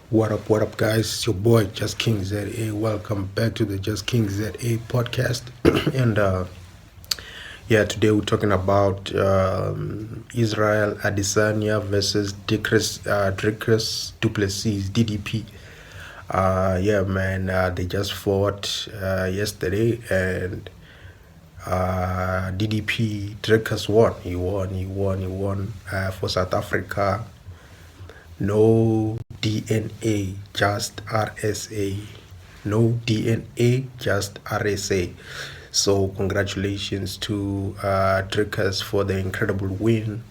What up, guys? It's your boy, Just King ZA. Welcome back to the Just King ZA podcast. and yeah, today we're talking about Israel Adesanya versus Dricus Duplessis, DDP. Yeah, man, they just fought yesterday, and DDP Dricus won. He won for South Africa. No DNA, just RSA. No DNA, just RSA. So congratulations to Dricus for the incredible win.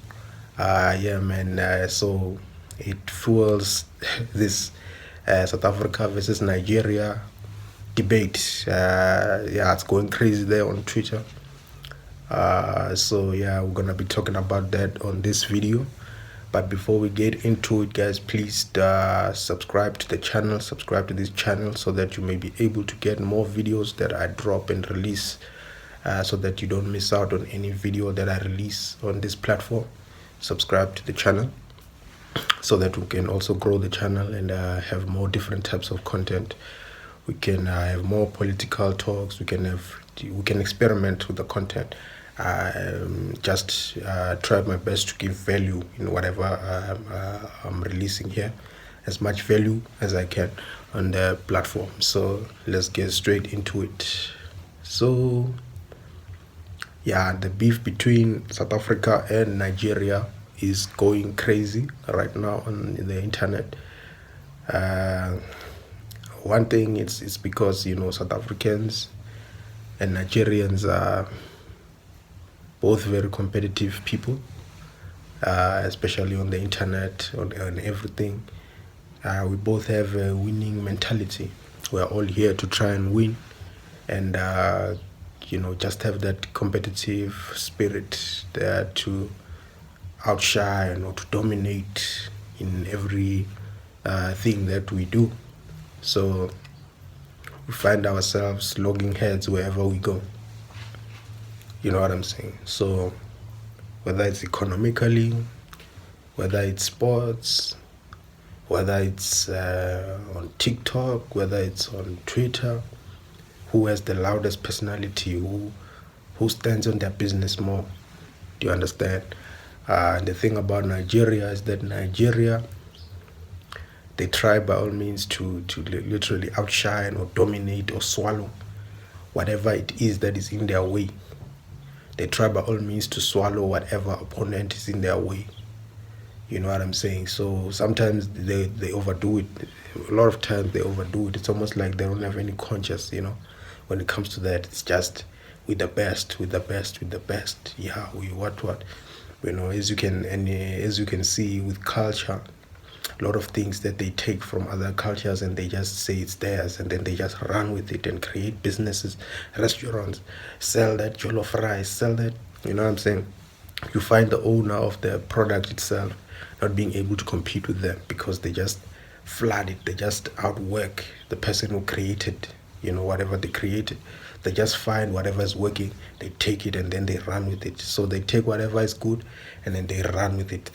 Yeah, man. So it fuels this South Africa versus Nigeria debate. Yeah, it's going crazy there on Twitter. So yeah, we're gonna be talking about that on this video. But before we get into it, guys, please subscribe to the channel, subscribe to this channel so that you may be able to get more videos that I drop and release, so that you don't miss out on any video that I release on this platform. Subscribe to the channel so that we can also grow the channel and have more different types of content. We can have more political talks. We can experiment with the content. Just try my best to give value in whatever I'm releasing here, as much value as I can on the platform. So let's get straight into it. So yeah, the beef between South Africa and Nigeria is going crazy right now on the internet. One thing it's because South Africans and Nigerians are both very competitive people, especially on the internet, on everything. We both have a winning mentality. We're all here to try and win, and just have that competitive spirit there to outshine or to dominate in every thing that we do. So we find ourselves logging heads wherever we go. You know what I'm saying? So whether it's economically, whether it's sports, whether it's on TikTok, whether it's on Twitter, who has the loudest personality, who stands on their business more. Do you understand? The thing about Nigeria is that Nigeria, they try by all means to literally outshine or dominate or swallow whatever it is that is in their way. They try by all means to swallow whatever opponent is in their way. You know what I'm saying? So sometimes they overdo it. A lot of times they overdo it. It's almost like they don't have any conscience, when it comes to that. It's just with the best, with the best, with the best. Yeah, we what. As you can see with culture, a lot of things that they take from other cultures and they just say it's theirs, and then they just run with it and create businesses, restaurants, sell that jollof rice, sell that, you know what I'm saying? You find the owner of the product itself not being able to compete with them because they just flood it, they just outwork the person who created, whatever they created. They just find whatever is working, they take it and then they run with it. So they take whatever is good and then they run with it.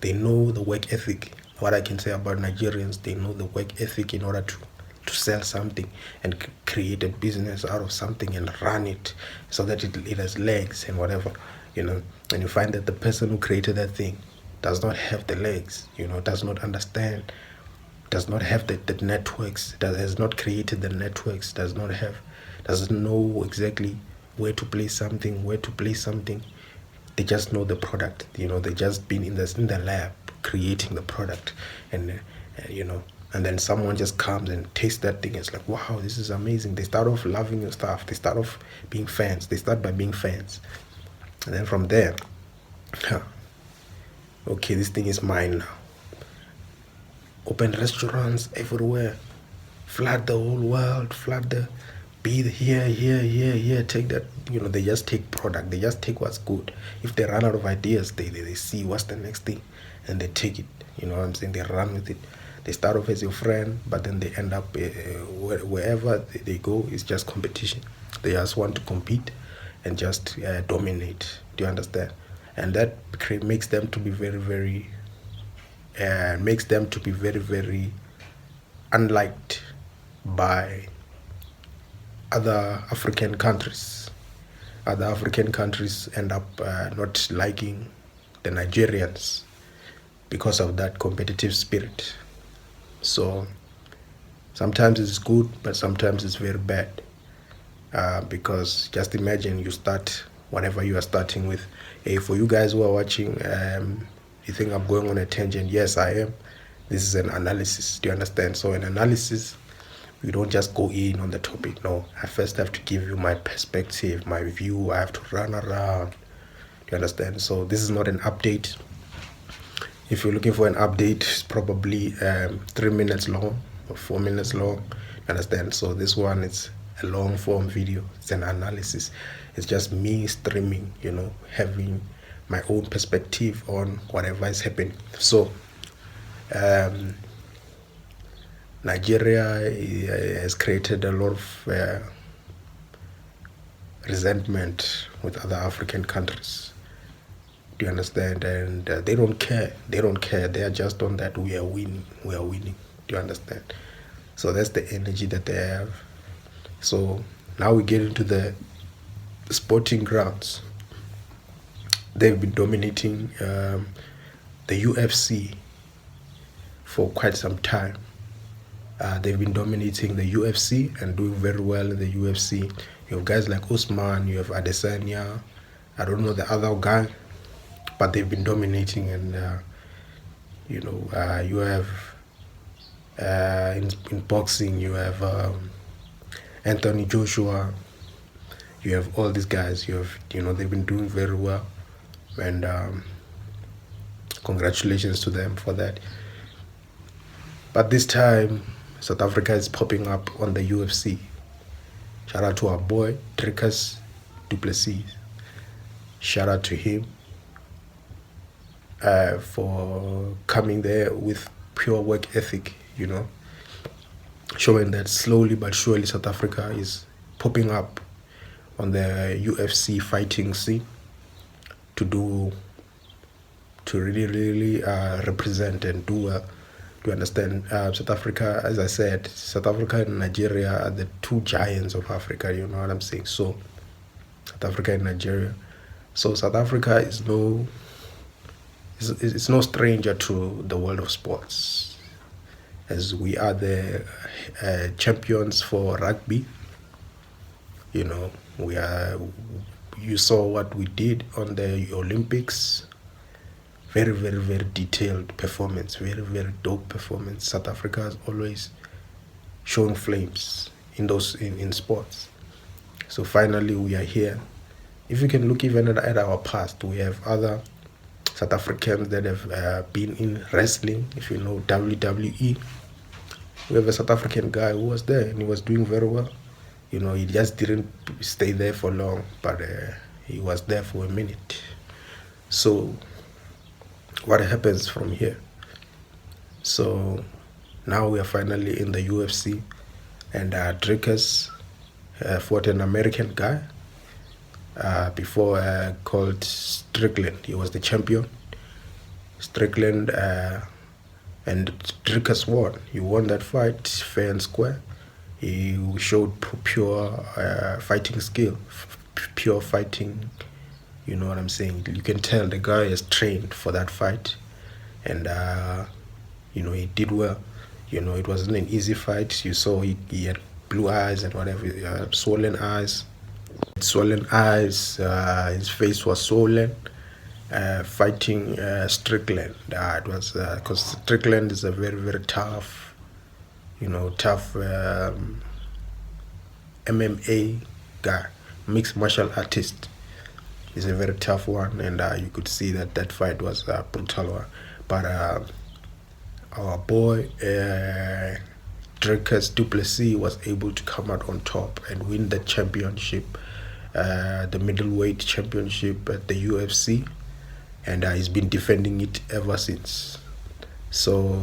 They know the work ethic. What I can say about Nigerians, they know the work ethic in order to sell something and create a business out of something and run it so that it has legs and whatever, and you find that the person who created that thing does not have the legs, does not understand, does not have the networks, has not created the networks, doesn't know exactly where to place something. They just know the product, they just been in the lab creating the product, and and then someone just comes and tastes that thing. It's like, wow, this is amazing. They start off loving your stuff. They start off being fans. They start by being fans, and then from there, okay, this thing is mine now. Open restaurants everywhere, flood the whole world, be here, take that. They just take product, they just take what's good. If they run out of ideas, they see what's the next thing and they take it. You know what I'm saying? They run with it. They start off as your friend, but then they end up wherever they go is just competition. They just want to compete and just dominate. Do you understand? And that makes them to be very, very makes them to be very, very unliked by other African countries. Other African countries end up not liking the Nigerians because of that competitive spirit. So sometimes it's good, but sometimes it's very bad. Because just imagine you start whatever you are starting with. Hey, for you guys who are watching, you think I'm going on a tangent? Yes, I am. This is an analysis. Do you understand? So an analysis, you don't just go in on the topic. No, I first have to give you my perspective, my view. I have to run around. Do you understand? So this is not an update. If you're looking for an update, it's probably 3 minutes long or 4 minutes long. You understand? So this one, it's a long form video. It's an analysis. It's just me streaming, having my own perspective on whatever is happening. So Nigeria has created a lot of resentment with other African countries. Do you understand? And they don't care. They don't care. They are just on that. We are winning. We are winning. Do you understand? So that's the energy that they have. So now we get into the sporting grounds. They've been dominating the UFC for quite some time. They've been dominating the UFC and doing very well in the UFC. You have guys like Usman, you have Adesanya, I don't know the other guy, but they've been dominating. And you have in boxing, you have Anthony Joshua, you have all these guys. You have, they've been doing very well, and congratulations to them for that. But this time, South Africa is popping up on the UFC. Shout out to our boy Dricus Plesis. Shout out to him for coming there with pure work ethic, showing that slowly but surely South Africa is popping up on the UFC fighting scene to really, really represent and do well. Do you understand? South Africa, as I said, South Africa and Nigeria are the two giants of Africa, you know what I'm saying? So, South Africa and Nigeria. So, South Africa is it's no stranger to the world of sports, as we are the champions for rugby. You saw what we did on the Olympics. Very, very, very detailed performance. Very, very dope performance. South Africa has always shown flames in sports. So finally we are here. If you can look even at our past, we have other South Africans that have been in wrestling. If you know WWE, we have a South African guy who was there and he was doing very well. He just didn't stay there for long, but he was there for a minute. So what happens from here? So now we are finally in the UFC, and Dricus fought an American guy before called Strickland. He was the champion. Strickland and Dricus won. He won that fight fair and square. He showed pure fighting skill, pure fighting. You know what I'm saying? You can tell the guy is trained for that fight, and he did well. It wasn't an easy fight. You saw he had blue eyes and whatever, swollen eyes. His face was swollen. Fighting Strickland. It was because Strickland is a very, very tough, MMA guy, mixed martial artist. He's a very tough one, and you could see that fight was a brutal one. But our boy Dricus Plesis was able to come out on top and win the championship, the middleweight championship at the UFC, and he's been defending it ever since. So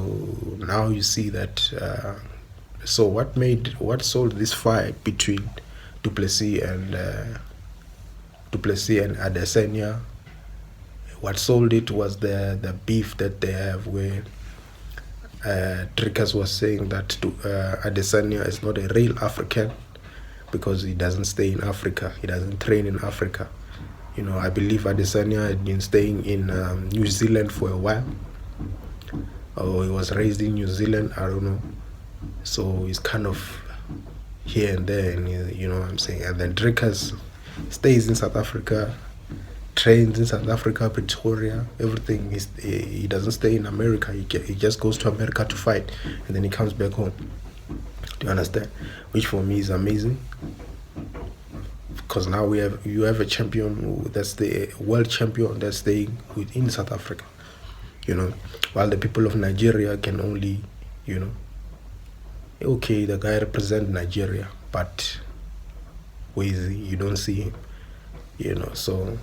now you see that. So what sold this fight between Plesis and Adesanya? What sold it was the beef that they have, where Dricus was saying that Adesanya is not a real African because he doesn't stay in Africa. He doesn't train in Africa. I believe Adesanya had been staying in New Zealand for a while. Or he was raised in New Zealand, I don't know. So he's kind of here and there, and you know what I'm saying. And then Dricus stays in South Africa, trains in South Africa, Pretoria, everything. He doesn't stay in America. He just goes to America to fight, and then he comes back home. Do you understand? Which for me is amazing, because now you have a champion that's the world champion that's staying within South Africa. While the people of Nigeria can only, okay, the guy represents Nigeria, but where is he? You don't see him. So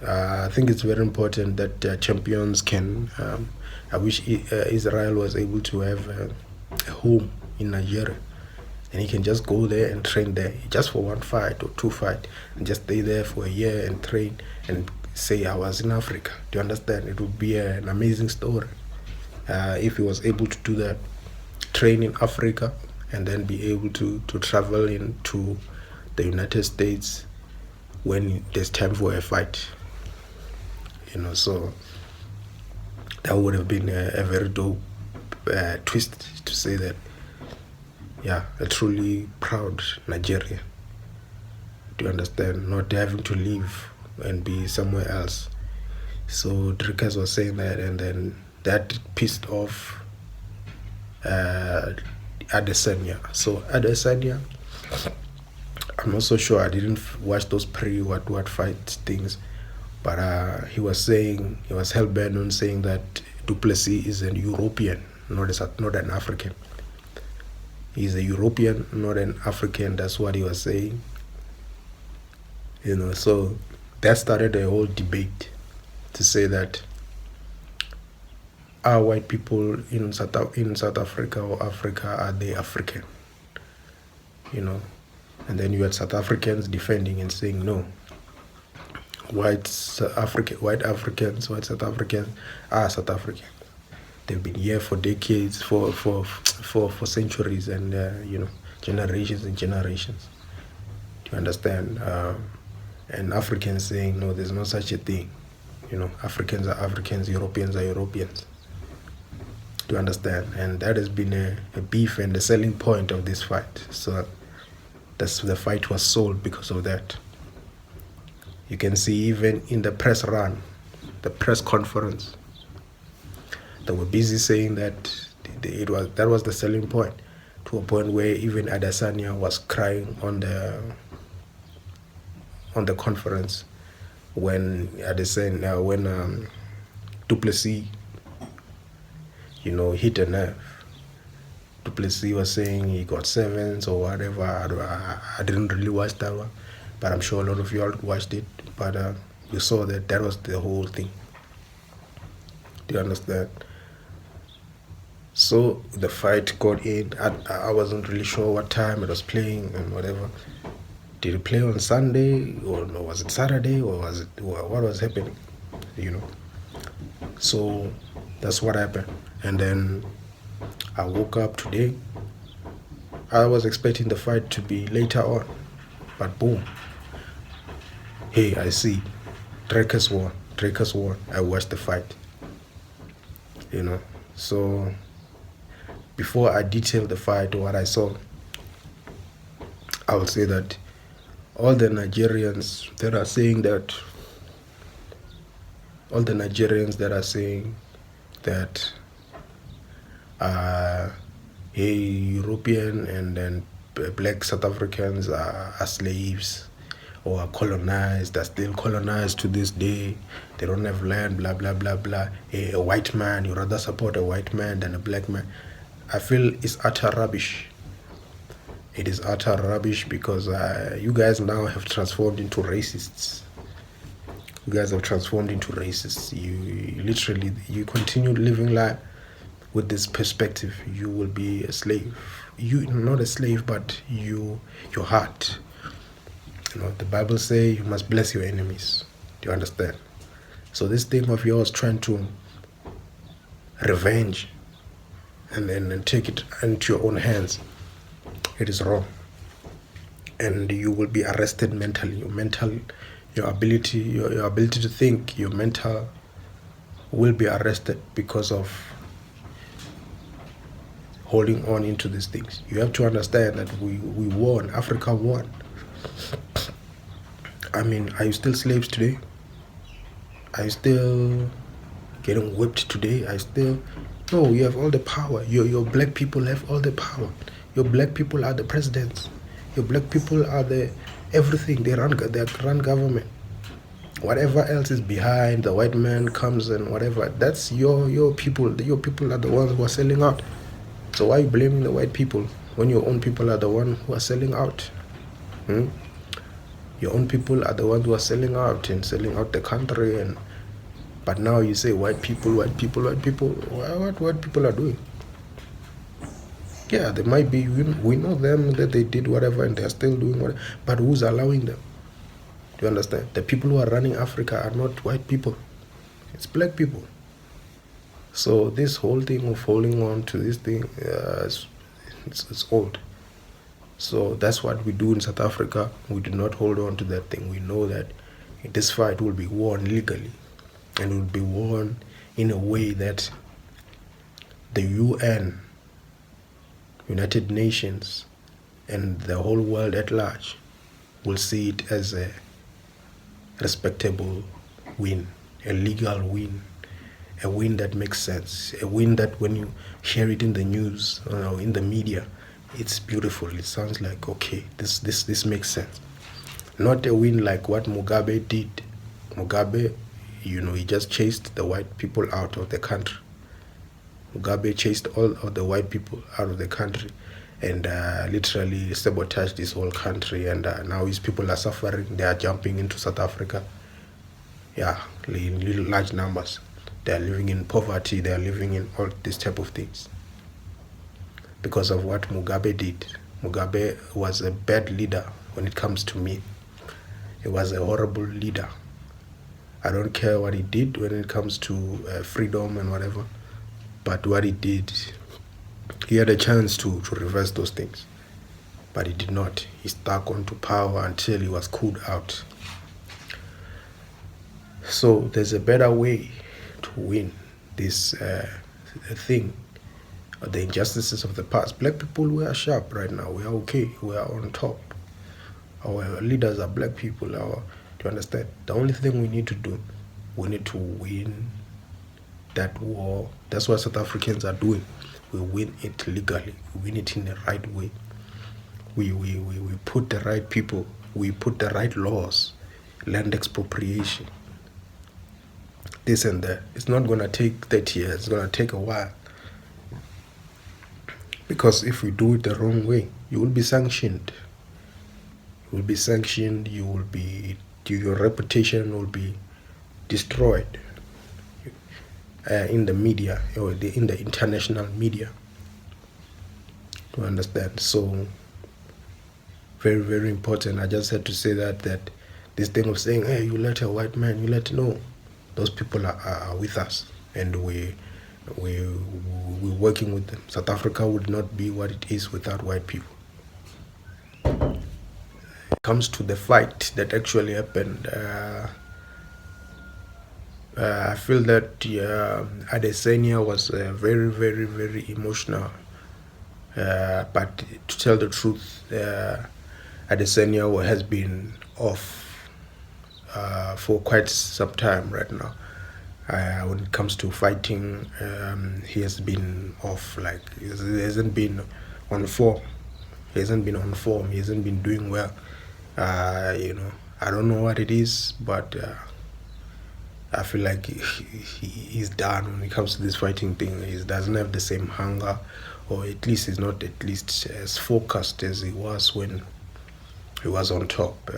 I think it's very important that champions can. I wish Israel was able to have a home in Nigeria, and he can just go there and train there, just for one fight or two fights, and just stay there for a year and train and say I was in Africa. Do you understand? It would be an amazing story if he was able to do that, train in Africa, and then be able to travel into the United States when there's time for a fight. So that would have been a very dope twist to say that, yeah, a truly proud Nigeria. Do you understand? Not having to leave and be somewhere else. So Dricus was saying that, and then that pissed off Adesanya. So Adesanya, I'm not so sure. I didn't watch those what fight things, but he was hell bent on saying that Plesis is a European, not an African. He's a European, not an African. That's what he was saying. So that started a whole debate to say that are white people in South Africa or Africa, are they African? And then you had South Africans defending and saying no. White South Africans are South African. They've been here for decades, for centuries, and generations and generations. Do you understand? And Africans saying no, there's no such a thing. Africans are Africans, Europeans are Europeans. Do you understand? And that has been a beef and the selling point of this fight. So the fight was sold because of that. You can see even in the press run, the press conference, they were busy saying that that was the selling point, to a point where even Adesanya was crying on the conference when Plesis hit a nerve. Plesis was saying he got sevens or whatever. I didn't really watch that one, but I'm sure a lot of y'all watched it. But you saw that was the whole thing. Do you understand? So the fight got in. I wasn't really sure what time it was playing and whatever. Did it play on Sunday, or no, was it Saturday, or what was happening? So that's what happened. And then I woke up today. I was expecting the fight to be later on, but boom. Hey, I see Dricus won. I watched the fight. So before I detail the fight or what I saw, I will say that all the Nigerians that are saying that European and then black South Africans are slaves or are colonized, are still colonized to this day. They don't have land, blah, blah, blah, blah. A white man, you rather support a white man than a black man. I feel it's utter rubbish. It is utter rubbish because you guys now have transformed into racists. You continue living life with this perspective. You will be a slave. You not a slave, but your heart. The Bible says you must bless your enemies. Do you understand? So this thing of yours trying to revenge and then take it into your own hands, it is wrong. And you will be arrested mentally. Your ability to think, your mental will be arrested because of holding on into these things. You have to understand that we won. Africa won. I mean, are you still slaves today? Are you still getting whipped today? No, you have all the power. Your black people have all the power. Your black people are the presidents. Your black people are the everything. They run government. Whatever else is behind, the white man comes and whatever, that's your people. Your people are the ones who are selling out. So why are you blaming the white people when your own people are the ones who are selling out? Your own people are the ones who are selling out and selling out the country. But now you say white people. What white people are doing? Yeah, they might be. We know them that they did whatever and they're still doing whatever. But who's allowing them? Do you understand? The people who are running Africa are not white people. It's black people. So this whole thing of holding on to this thing, it's old. So that's what we do in South Africa. We do not hold on to that thing. We know that this fight will be won legally, and will be won in a way that the UN, United Nations, and the whole world at large will see it as a respectable win, a legal win, a win that makes sense, a win that when you hear it in the news, in the media, it's beautiful. It sounds like, okay, this makes sense. Not a win like what Mugabe did. Mugabe, he just chased the white people out of the country. Mugabe chased all of the white people out of the country and literally sabotaged this whole country, and now his people are suffering. They are jumping into South Africa, in large numbers. They are living in poverty. They are living in all these type of things because of what Mugabe did. Mugabe was a bad leader when it comes to me. He was a horrible leader. I don't care what he did when it comes to freedom and whatever, but what he did, he had a chance to reverse those things, but he did not. He stuck onto power until he was cooled out. So there's a better way to win this thing. The injustices of the past. Black people, we are sharp right now. We are okay. We are on top. Our leaders are black people. Do you understand? The only thing we need to do, we need to win that war. That's what South Africans are doing. We win it legally. We win it in the right way. We put the right people. We put the right laws. Land expropriation. This and that. It's not going to take 30 years. It's going to take a while. Because if we do it the wrong way, you will be sanctioned. You will be sanctioned. Your reputation will be destroyed in the media or in the international media. To understand. So very, very important. I just had to say that this thing of saying, hey, you let a white man, no. Those people are with us, and we're working with them. South Africa would not be what it is without white people. It comes to the fight that actually happened. I feel that Adesanya was very, very, very emotional. But to tell the truth, Adesanya has been off for quite some time right now. When it comes to fighting, he has been off. Like, he hasn't been on form. He hasn't been doing well. I don't know what it is, but I feel like he's done when it comes to this fighting thing. He doesn't have the same hunger, or at least he's not as focused as he was when he was on top.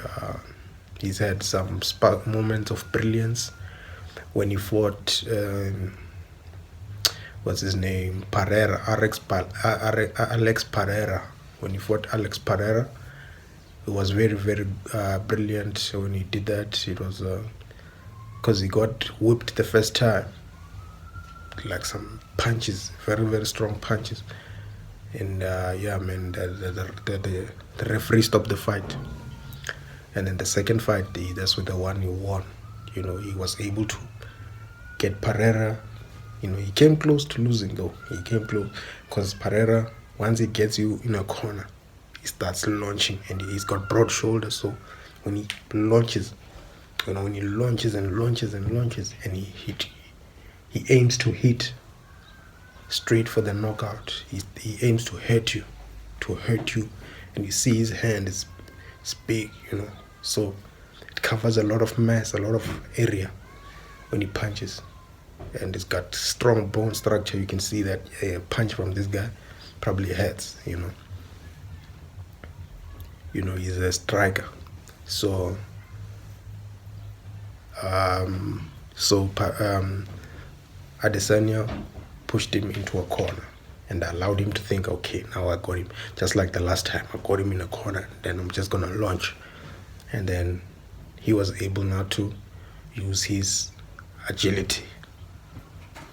He's had some moments of brilliance when he fought, what's his name, Alex Pereira. When he fought Alex Pereira, it was very, very brilliant when he did that. It was because he got whipped the first time. like some punches, very very strong punches, and man, the referee stopped the fight, and then the second fight, that's with the one he won. He was able to get Pereira. He came close to losing though. He came close because Pereira, once he gets you in a corner, he starts launching, and he's got broad shoulders. So when he launches, when he launches and launches and launches, and he aims to hit straight for the knockout. He aims to hurt you, and you see his hand is big, so it covers a lot of mass, a lot of area when he punches, and it's got strong bone structure. You can see that a punch from this guy probably hurts. He's a striker, so Adesanya pushed him into a corner and allowed him to think, okay, now I got him. Just like the last time, I got him in a corner, then I'm just going to launch. And then he was able now to use his agility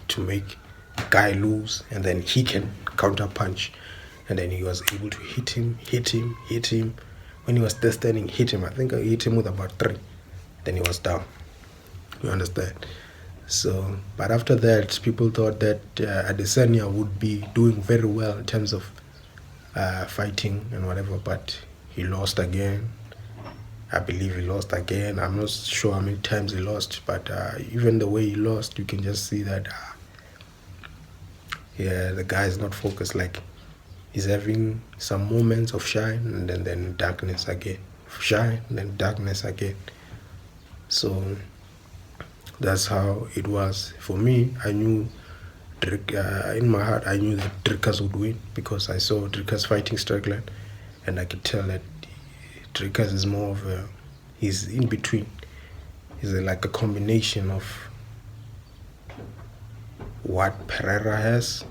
to make a guy lose, and then he can counter punch. And then he was able to hit him. When he was still standing, hit him. I think I hit him with about 3. Then he was down. You understand? So, but after that, people thought that Adesanya would be doing very well in terms of fighting and whatever, but he lost again. I believe he lost again. I'm not sure how many times he lost, but even the way he lost, you can just see that, the guy is not focused. Like, he's having some moments of shine, and then darkness again. Shine, and then darkness again. So that's how it was. For me, I knew, in my heart, I knew that Dricus would win, because I saw Dricus fighting Strickland, and I could tell that Dricus is more of he's in between. He's like a combination of what Pereira has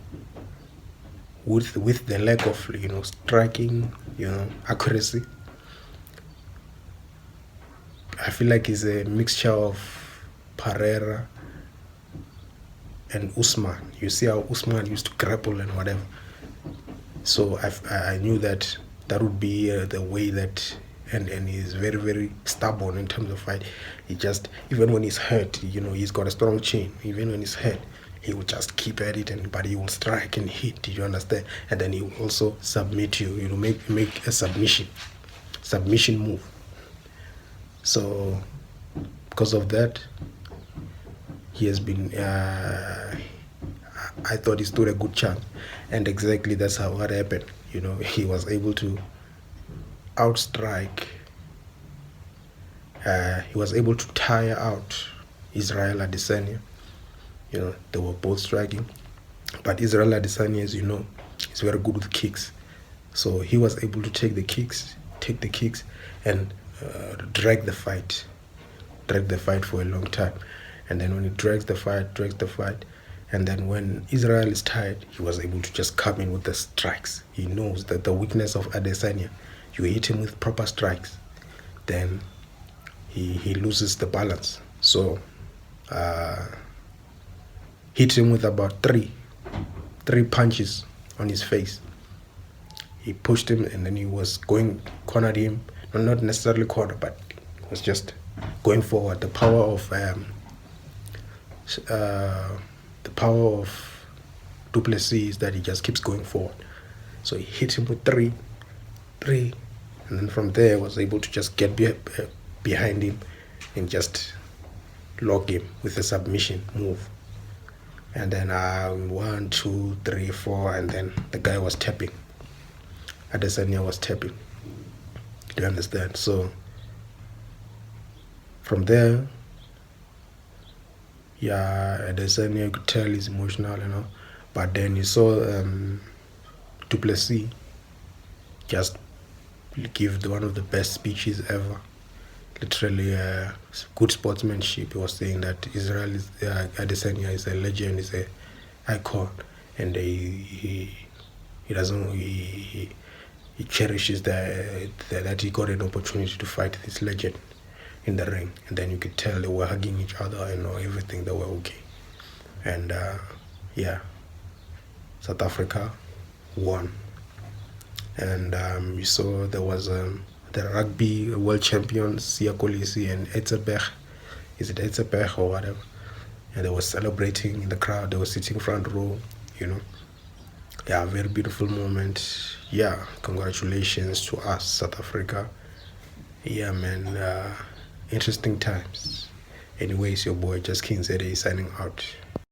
with the lack of, striking, accuracy. I feel like he's a mixture of Pereira and Usman. You see how Usman used to grapple and whatever. So I knew that would be the way that, and he's very, very stubborn in terms of fight. He just, even when he's hurt, he's got a strong chin. Even when he's hurt, he will just keep at it, but he will strike and hit. Do you understand? And then he will also submit you. Make a submission move. So because of that, he has been. I thought he stood a good chance, and exactly that's what happened. He was able to outstrike. He was able to tire out Israel Adesanya. They were both striking, but Israel Adesanya, as you know, is very good with kicks. So he was able to take the kicks, and drag the fight for a long time. And then when he drags the fight, and then when Israel is tired, he was able to just come in with the strikes. He knows that the weakness of Adesanya, you hit him with proper strikes, then he loses the balance. So hit him with about three punches on his face. He pushed him, and then he was cornered him. Not necessarily corner, but was just going forward. The power of Duplessis is that he just keeps going forward. So he hit him with three, and then from there was able to just get behind him and just lock him with a submission move. And then 1, 2, 3, 4, and then the guy was tapping. Adesanya was tapping. Do you understand? So from there, Adesanya, you could tell he's emotional, but then you saw Duplessis just give one of the best speeches ever. Literally, good sportsmanship. He was saying that Adesanya is a legend, is a icon, and he cherishes that he got an opportunity to fight this legend in the ring. And then you could tell they were hugging each other and everything. They were okay. And yeah, South Africa won. And you saw there was the rugby world champions, Siyakolisi and Etzebech. Is it Etzebech or whatever? And they were celebrating in the crowd. They were sitting front row, you know. Yeah, very beautiful moment. Yeah, congratulations to us, South Africa. Yeah, man. Interesting times. Anyways, your boy Just King Zede signing out.